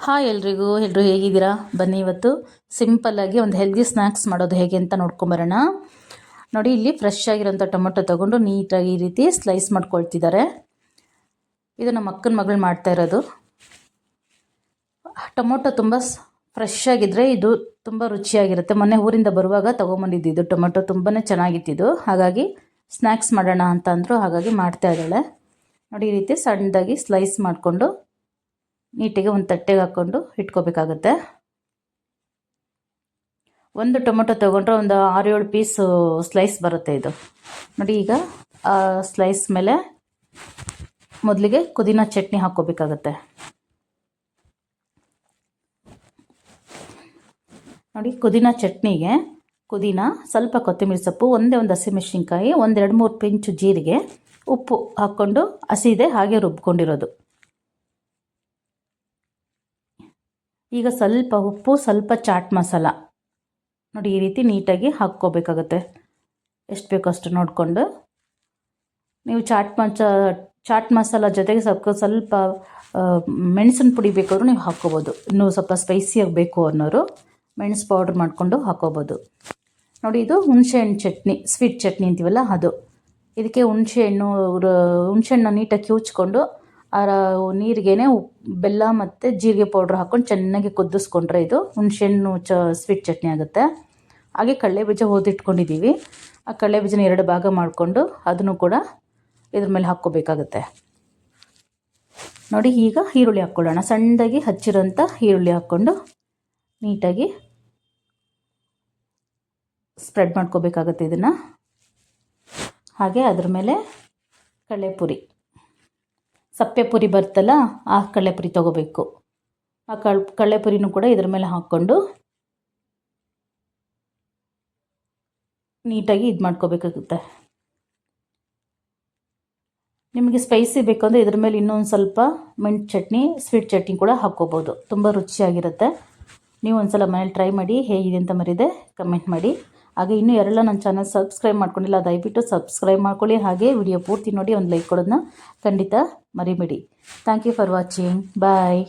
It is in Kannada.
ಹಾಯ್ ಎಲ್ಲರೂ ಹೇಗಿದ್ದೀರಾ? ಬನ್ನಿ ಇವತ್ತು ಸಿಂಪಲ್ಲಾಗಿ ಒಂದು ಹೆಲ್ದಿ ಸ್ನ್ಯಾಕ್ಸ್ ಮಾಡೋದು ಹೇಗೆ ಅಂತ ನೋಡ್ಕೊಂಬರೋಣ. ನೋಡಿ, ಇಲ್ಲಿ ಫ್ರೆಶ್ ಆಗಿರೋಂಥ ಟೊಮೊಟೊ ತೊಗೊಂಡು ನೀಟಾಗಿ ಈ ರೀತಿ ಸ್ಲೈಸ್ ಮಾಡ್ಕೊಳ್ತಿದ್ದಾರೆ. ಇದು ನಮ್ಮ ಅಕ್ಕನ ಮಗಳು ಮಾಡ್ತಾ ಇರೋದು. ಟೊಮೊಟೊ ತುಂಬ ಫ್ರೆಶ್ ಆಗಿದ್ದರೆ ಇದು ತುಂಬ ರುಚಿಯಾಗಿರುತ್ತೆ. ಮೊನ್ನೆ ಊರಿಂದ ಬರುವಾಗ ತೊಗೊಂಬಂದಿದ್ದು ಟೊಮೊಟೊ ತುಂಬಾ ಚೆನ್ನಾಗಿತ್ತಿದ್ದು. ಹಾಗಾಗಿ ಸ್ನ್ಯಾಕ್ಸ್ ಮಾಡೋಣ ಅಂತ ಅಂದರು, ಹಾಗಾಗಿ ಮಾಡ್ತಾ ಇದ್ದಾಳೆ. ನೋಡಿ, ಈ ರೀತಿ ಸಣ್ಣದಾಗಿ ಸ್ಲೈಸ್ ಮಾಡಿಕೊಂಡು ನೀಟಿಗೆ ಒಂದು ತಟ್ಟೆಗೆ ಹಾಕ್ಕೊಂಡು ಇಟ್ಕೋಬೇಕಾಗತ್ತೆ. ಒಂದು ಟೊಮೊಟೊ ತೊಗೊಂಡ್ರೆ ಒಂದು 6-7 ಪೀಸು ಸ್ಲೈಸ್ ಬರುತ್ತೆ ಇದು. ನೋಡಿ, ಈಗ ಆ ಸ್ಲೈಸ್ ಮೇಲೆ ಮೊದಲಿಗೆ ಪುದೀನ ಚಟ್ನಿ ಹಾಕ್ಕೋಬೇಕಾಗತ್ತೆ. ನೋಡಿ, ಪುದೀನ ಚಟ್ನಿಗೆ ಪುದೀನ, ಸ್ವಲ್ಪ ಕೊತ್ತಂಬರಿ ಸೊಪ್ಪು, ಒಂದು ಹಸಿಮೆಣಸಿನ್ಕಾಯಿ, 1-2-3 ಪಿಂಚು ಜೀರಿಗೆ, ಉಪ್ಪು ಹಾಕ್ಕೊಂಡು ಹಸಿದೆ ಹಾಗೆ ರುಬ್ಕೊಂಡಿರೋದು. ಈಗ ಸ್ವಲ್ಪ ಉಪ್ಪು, ಸ್ವಲ್ಪ ಚಾಟ್ ಮಸಾಲ, ನೋಡಿ ಈ ರೀತಿ ನೀಟಾಗಿ ಹಾಕ್ಕೋಬೇಕಾಗತ್ತೆ. ಎಷ್ಟು ಬೇಕೋ ಅಷ್ಟು ನೋಡಿಕೊಂಡು. ನೀವು ಚಾಟ್ ಮಸಾಲ ಜೊತೆಗೆ ಸ್ವಲ್ಪ ಮೆಣಸಿನ ಪುಡಿ ಬೇಕಾದ್ರೂ ನೀವು ಹಾಕ್ಕೋಬೋದು. ಇನ್ನೂ ಸ್ವಲ್ಪ ಸ್ಪೈಸಿಯಾಗಿ ಬೇಕು ಅನ್ನೋರು ಮೆಣಸು ಪೌಡ್ರ್ ಮಾಡಿಕೊಂಡು ಹಾಕ್ಕೋಬೋದು. ನೋಡಿ, ಇದು ಹುಣಸೆಹಣ್ಣು ಚಟ್ನಿ, ಸ್ವೀಟ್ ಚಟ್ನಿ ಅಂತೀವಲ್ಲ ಅದು. ಇದಕ್ಕೆ ಹುಣಸೆಹಣ್ಣು ನೀಟಾಗಿ ಕಿವುಚ್ಕೊಂಡು ನೀರಿಗೇ ಬೆಲ್ಲ ಮತ್ತು ಜೀರಿಗೆ ಪೌಡ್ರ್ ಹಾಕ್ಕೊಂಡು ಚೆನ್ನಾಗಿ ಕುದಿಸ್ಕೊಂಡ್ರೆ ಇದು ಹುಣಸೆಹಣ್ಣು ಸ್ವೀಟ್ ಚಟ್ನಿ ಆಗುತ್ತೆ. ಹಾಗೆ ಕಡಲೆಬೀಜ ಓದಿಟ್ಕೊಂಡಿದ್ದೀವಿ. ಆ ಕಡಲೆಬೀಜನ 2 ಭಾಗ ಮಾಡಿಕೊಂಡು ಅದನ್ನು ಕೂಡ ಇದ್ರ ಮೇಲೆ ಹಾಕ್ಕೋಬೇಕಾಗತ್ತೆ. ನೋಡಿ, ಈಗ ಈರುಳ್ಳಿ ಹಾಕ್ಕೊಳ್ಳೋಣ. ಸಣ್ಣದಾಗಿ ಹಚ್ಚಿರೋಂಥ ಈರುಳ್ಳಿ ಹಾಕ್ಕೊಂಡು ನೀಟಾಗಿ ಸ್ಪ್ರೆಡ್ ಮಾಡ್ಕೋಬೇಕಾಗತ್ತೆ ಇದನ್ನು. ಹಾಗೆ ಅದ್ರ ಮೇಲೆ ಕಡಲೆಪುರಿ, ಸಪ್ಪೆ ಪುರಿ ಬರ್ತಲ್ಲ, ಆ ಕಡಲೆಪುರಿ ತೊಗೋಬೇಕು. ಆ ಕಡಲೆಪುರಿನೂ ಕೂಡ ಇದ್ರ ಮೇಲೆ ಹಾಕ್ಕೊಂಡು ನೀಟಾಗಿ ಇದು ಮಾಡ್ಕೋಬೇಕಾಗುತ್ತೆ. ನಿಮಗೆ ಸ್ಪೈಸಿ ಬೇಕು ಅಂದರೆ ಇದ್ರ ಮೇಲೆ ಇನ್ನೊಂದು ಸ್ವಲ್ಪ ಮೆಂಟ್ ಚಟ್ನಿ, ಸ್ವೀಟ್ ಚಟ್ನಿ ಕೂಡ ಹಾಕ್ಕೋಬೋದು. ತುಂಬ ರುಚಿಯಾಗಿರುತ್ತೆ. ನೀವು ಒಂದು ಸಲ ಮನೇಲಿ ಟ್ರೈ ಮಾಡಿ, ಹೇಗಿದೆ ಅಂತ ಮರೀದೆ ಕಮೆಂಟ್ ಮಾಡಿ. ಹಾಗೆ ಇನ್ನೂ ಯಾರೆಲ್ಲ ನನ್ನ ಚಾನಲ್ ಸಬ್ಸ್ಕ್ರೈಬ್ ಮಾಡ್ಕೊಂಡಿಲ್ಲ ದಯವಿಟ್ಟು ಸಬ್ಸ್ಕ್ರೈಬ್ ಮಾಡ್ಕೊಳ್ಳಿ. ಹಾಗೆ ವಿಡಿಯೋ ಪೂರ್ತಿ ನೋಡಿ ಒಂದು ಲೈಕ್ ಕೊಡೋದನ್ನ ಖಂಡಿತ ಮರಿಬೇಡಿ. Thank you for watching. Bye.